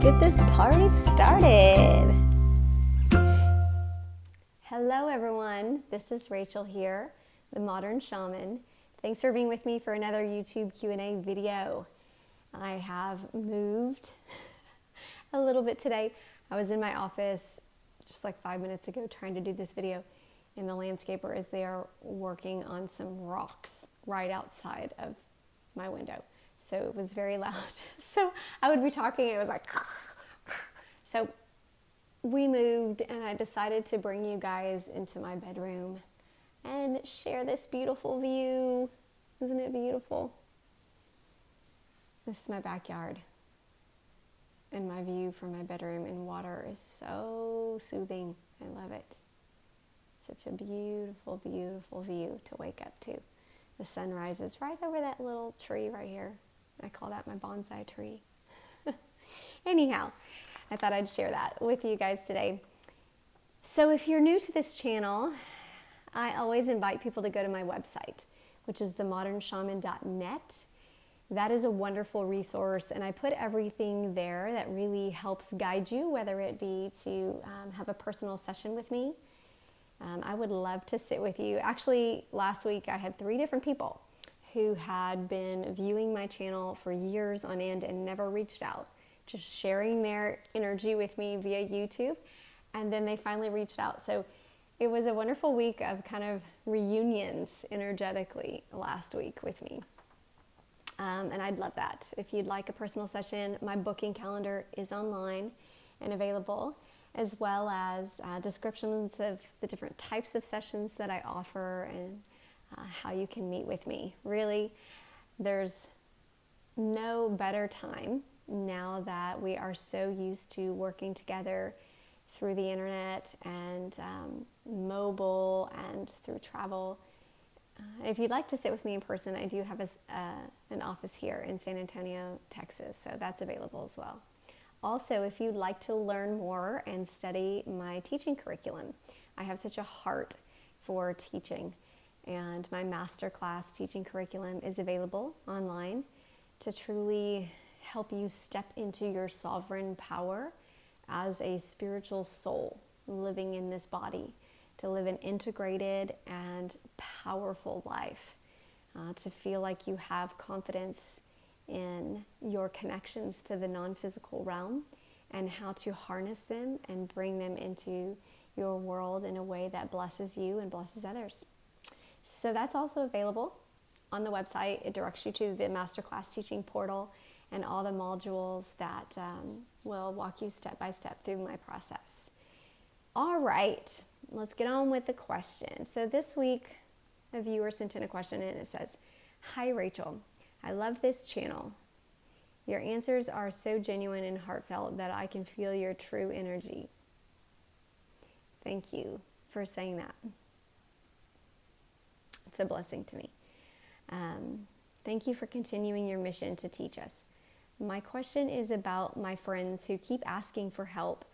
get this party started. Hello everyone, this is Rachel here, the Modern Shaman. Thanks for being with me for another YouTube Q&A video. I have moved a little bit today. I was in my office just like 5 minutes ago trying to do this video, and the landscaper is there working on some rocks right outside of my window. So it was very loud. So I would be talking and it was like, so we moved and I decided to bring you guys into my bedroom and share this beautiful view. Isn't it beautiful? This is my backyard. And my view from my bedroom and water is so soothing. I love it. Such a beautiful, beautiful view to wake up to. The sun rises right over that little tree right here. I call that my bonsai tree. Anyhow, I thought I'd share that with you guys today. So if you're new to this channel, I always invite people to go to my website, which is themodernshaman.net. That is a wonderful resource, and I put everything there that really helps guide you, whether it be to have a personal session with me. I would love to sit with you. Actually, last week I had 3 different people who had been viewing my channel for years on end and never reached out, just sharing their energy with me via YouTube, and then they finally reached out. So it was a wonderful week of kind of reunions energetically last week with me. And I'd love that. If you'd like a personal session, my booking calendar is online and available, as well as descriptions of the different types of sessions that I offer and how you can meet with me. Really, there's no better time now that we are so used to working together through the internet and mobile and through travel. If you'd like to sit with me in person, I do have an office here in San Antonio, Texas, so that's available as well. Also, if you'd like to learn more and study my teaching curriculum, I have such a heart for teaching, and my masterclass teaching curriculum is available online to truly help you step into your sovereign power as a spiritual soul living in this body, to live an integrated and powerful life, to feel like you have confidence in your connections to the non-physical realm and how to harness them and bring them into your world in a way that blesses you and blesses others. So that's also available on the website. It directs you to the masterclass teaching portal and all the modules that will walk you step by step through my process. All right, let's get on with the question. So this week, a viewer sent in a question and it says, "Hi Rachel, I love this channel. Your answers are so genuine and heartfelt that I can feel your true energy." Thank you for saying that. It's a blessing to me. Thank you for continuing your mission to teach us. My question is about my friends who keep asking for help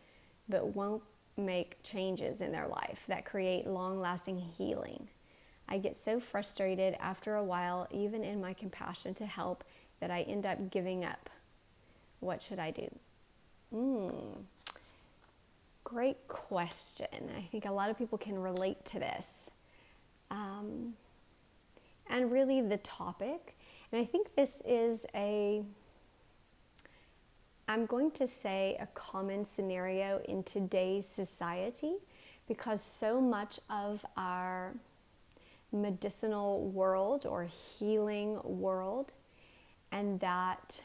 but won't make changes in their life that create long-lasting healing. I get so frustrated after a while, even in my compassion to help, that I end up giving up. What should I do? Great question. I think a lot of people can relate to this. And really the topic. And I think this is I'm going to say a common scenario in today's society, because so much of our medicinal world or healing world and that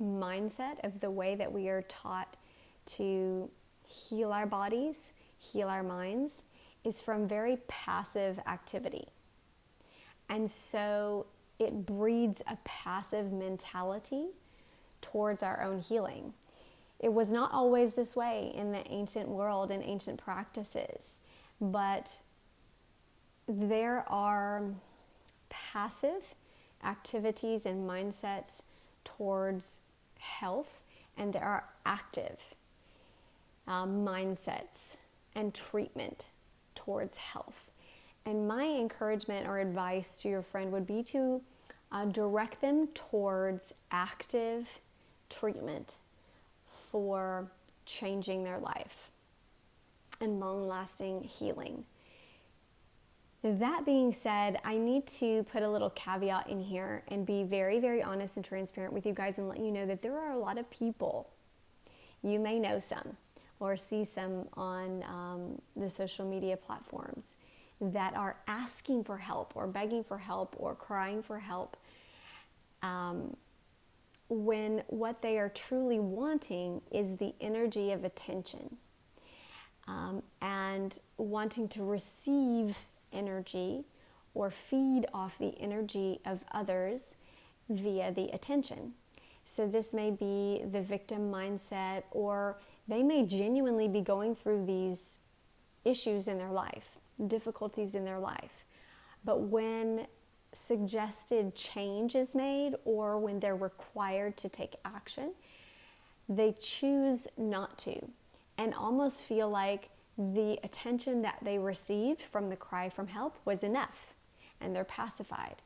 mindset of the way that we are taught to heal our bodies, heal our minds, is from very passive activity. And so it breeds a passive mentality towards our own healing. It was not always this way in the ancient world and ancient practices, but there are passive activities and mindsets towards health, and there are active mindsets and treatment towards health. And my encouragement or advice to your friend would be to direct them towards active treatment for changing their life and long-lasting healing. That being said, I need to put a little caveat in here and be very, very honest and transparent with you guys and let you know that there are a lot of people, you may know some or see some on the social media platforms, that are asking for help or begging for help or crying for help, when what they are truly wanting is the energy of attention, and wanting to receive energy or feed off the energy of others via the attention. So this may be the victim mindset, or they may genuinely be going through these issues in their life, difficulties in their life. But when suggested change is made, or when they're required to take action, they choose not to and almost feel like the attention that they received from the cry from help was enough and they're pacified.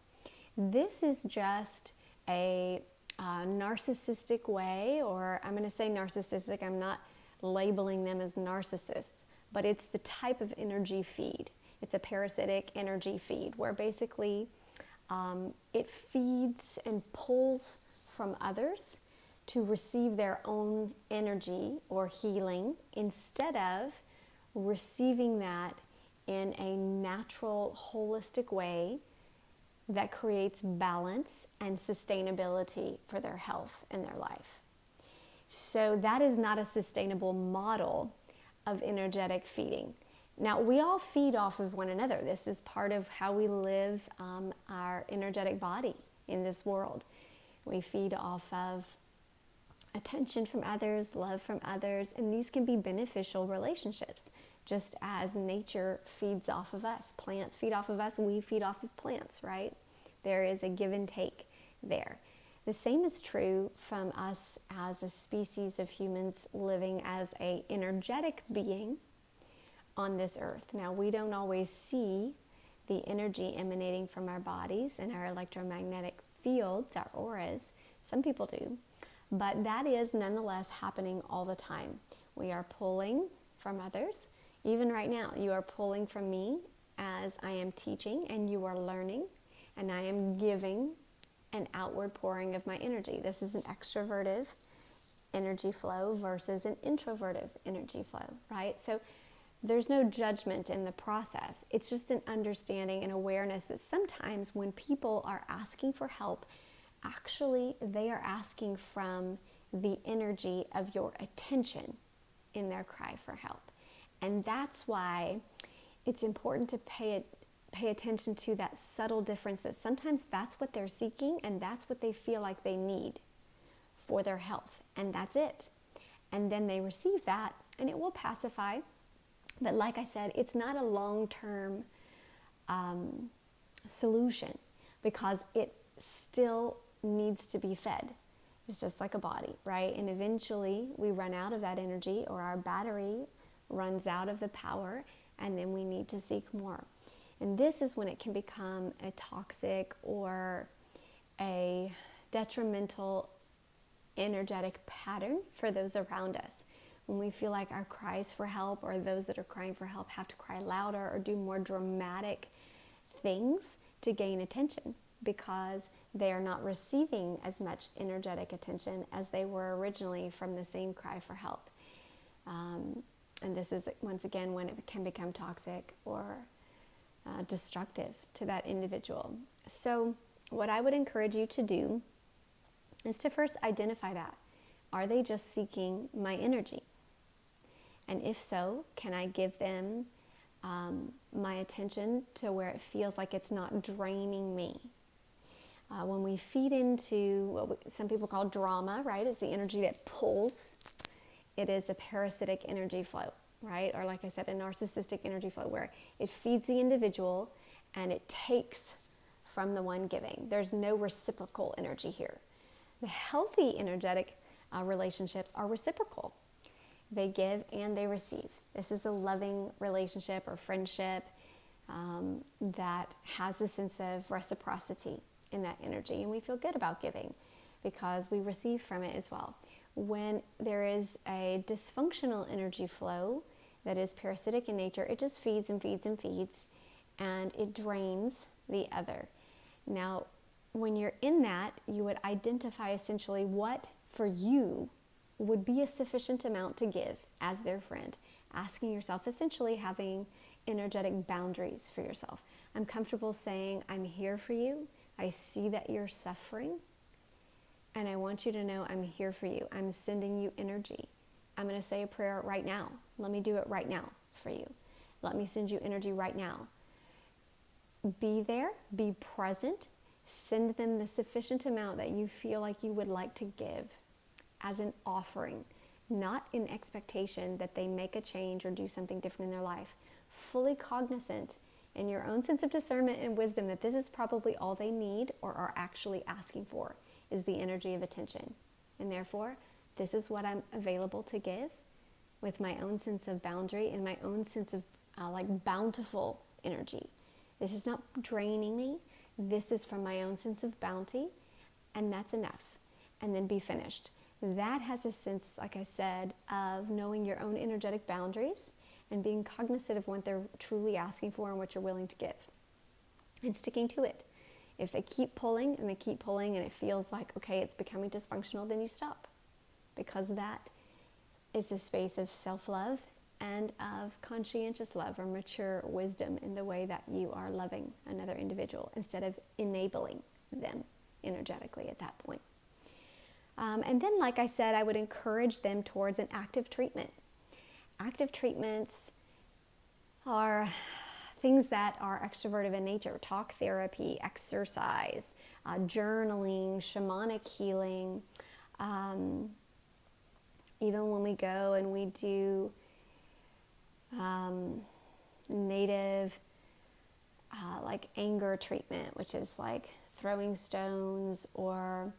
This is just a narcissistic way, or I'm going to say narcissistic, I'm not labeling them as narcissists, but it's the type of energy feed. It's a parasitic energy feed where basically it feeds and pulls from others to receive their own energy or healing instead of receiving that in a natural, holistic way that creates balance and sustainability for their health and their life. So that is not a sustainable model of energetic feeding. Now, we all feed off of one another. This is part of how we live our energetic body in this world. We feed off of attention from others, love from others, and these can be beneficial relationships, just as nature feeds off of us. Plants feed off of us, we feed off of plants, right? There is a give and take there. The same is true from us as a species of humans living as an energetic being on this earth. Now, we don't always see the energy emanating from our bodies and our electromagnetic fields, our auras. Some people do, but that is nonetheless happening all the time. We are pulling from others. Even right now, you are pulling from me as I am teaching, and you are learning, and I am giving an outward pouring of my energy. This is an extroverted energy flow versus an introverted energy flow, right? So there's no judgment in the process. It's just an understanding and awareness that sometimes when people are asking for help, actually they are asking from the energy of your attention in their cry for help. And that's why it's important to pay attention to that subtle difference, that sometimes that's what they're seeking and that's what they feel like they need for their health, and that's it. And then they receive that and it will pacify. But like I said, it's not a long-term solution, because it still needs to be fed. It's just like a body, right? And eventually we run out of that energy, or our battery runs out of the power, and then we need to seek more. And this is when it can become a toxic or a detrimental energetic pattern for those around us. When we feel like our cries for help, or those that are crying for help, have to cry louder or do more dramatic things to gain attention, because they are not receiving as much energetic attention as they were originally from the same cry for help. And this is, once again, when it can become toxic or destructive to that individual. So what I would encourage you to do is to first identify that. Are they just seeking my energy? And if so, can I give them my attention to where it feels like it's not draining me? When we feed into what some people call drama, right? It's the energy that pulls. It is a parasitic energy flow, right? Or like I said, a narcissistic energy flow where it feeds the individual and it takes from the one giving. There's no reciprocal energy here. The healthy energetic relationships are reciprocal. They give and they receive. This is a loving relationship or friendship that has a sense of reciprocity in that energy, and we feel good about giving because we receive from it as well. when there is a dysfunctional energy flow that is parasitic in nature, it just feeds and feeds and feeds, and it drains the other. Now, when you're in that, you would identify essentially what for you would be a sufficient amount to give as their friend, asking yourself, essentially having energetic boundaries for yourself. I'm comfortable saying, I'm here for you. I see that you're suffering, and I want you to know I'm here for you. I'm sending you energy. I'm going to say a prayer right now. Let me do it right now for you. Let me send you energy right now. Be there, be present, send them the sufficient amount that you feel like you would like to give as an offering, not in expectation that they make a change or do something different in their life. Fully cognizant in your own sense of discernment and wisdom that this is probably all they need or are actually asking for, is the energy of attention. And therefore, this is what I'm available to give with my own sense of boundary and my own sense of bountiful energy. This is not draining me. This is from my own sense of bounty, and that's enough. And then be finished. That has a sense, like I said, of knowing your own energetic boundaries and being cognizant of what they're truly asking for and what you're willing to give, and sticking to it. If they keep pulling and they keep pulling and it feels like, okay, it's becoming dysfunctional, then you stop, because that is a space of self-love and of conscientious love or mature wisdom in the way that you are loving another individual instead of enabling them energetically at that point. And then, like I said, I would encourage them towards an active treatment. Active treatments are things that are extroverted in nature: talk therapy, exercise, journaling, shamanic healing. Even when we go and we do native anger treatment, which is like throwing stones, or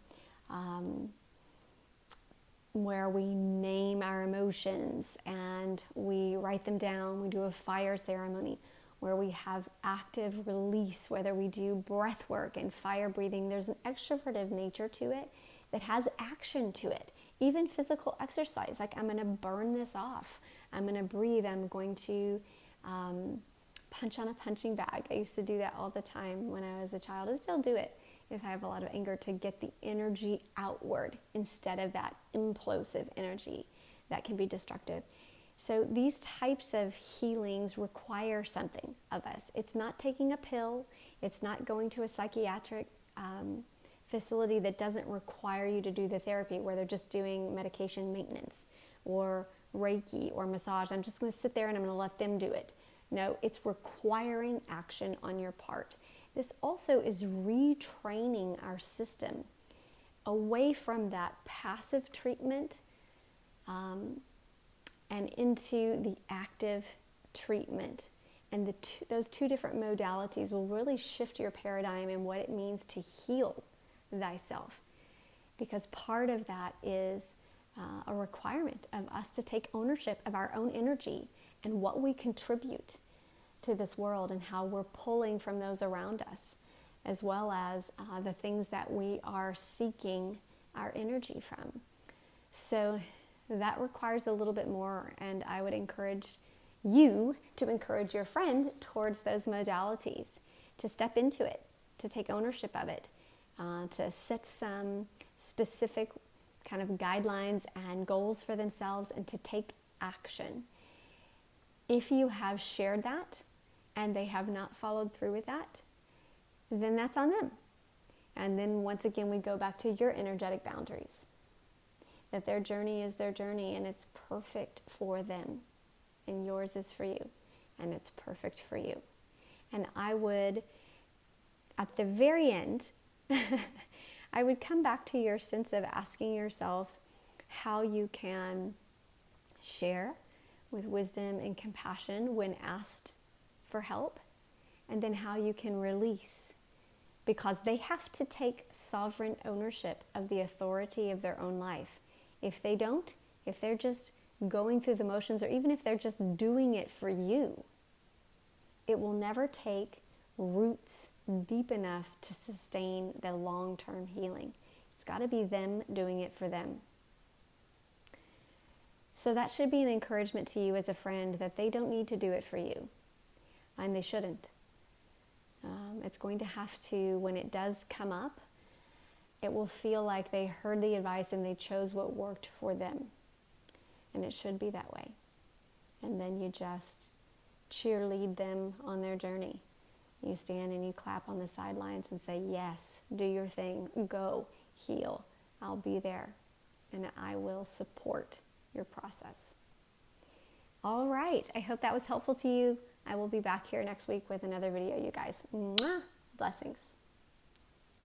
where we name our emotions and we write them down. We do a fire ceremony where we have active release, whether we do breath work and fire breathing. There's an extroverted nature to it that has action to it. Even physical exercise, like I'm going to burn this off. I'm going to breathe. I'm going to punch on a punching bag. I used to do that all the time when I was a child. I still do it if I have a lot of anger, to get the energy outward instead of that implosive energy that can be destructive. So these types of healings require something of us. It's not taking a pill. It's not going to a psychiatric facility that doesn't require you to do the therapy, where they're just doing medication maintenance or Reiki or massage. I'm just going to sit there and I'm going to let them do it. No, it's requiring action on your part. This also is retraining our system away from that passive treatment and into the active treatment. And those two different modalities will really shift your paradigm in what it means to heal thyself. Because part of that is a requirement of us to take ownership of our own energy and what we contribute to this world and how we're pulling from those around us, as well as the things that we are seeking our energy from. So that requires a little bit more, and I would encourage you to encourage your friend towards those modalities, to step into it, to take ownership of it, to set some specific kind of guidelines and goals for themselves, and to take action. If you have shared that and they have not followed through with that, then that's on them. And then once again, we go back to your energetic boundaries, that their journey is their journey and it's perfect for them, and yours is for you and it's perfect for you. And I would, at the very end, I would come back to your sense of asking yourself how you can share with wisdom and compassion when asked for help, and then how you can release, because they have to take sovereign ownership of the authority of their own life. If they don't, if they're just going through the motions, or even if they're just doing it for you, it will never take roots deep enough to sustain the long-term healing. It's got to be them doing it for them. So that should be an encouragement to you as a friend that they don't need to do it for you. And they shouldn't. It's going to have to, when it does come up, it will feel like they heard the advice and they chose what worked for them. And it should be that way. And then you just cheerlead them on their journey. You stand and you clap on the sidelines and say, yes, do your thing, go, heal. I'll be there and I will support your process. All right, I hope that was helpful to you. I will be back here next week with another video, you guys. Mwah! Blessings.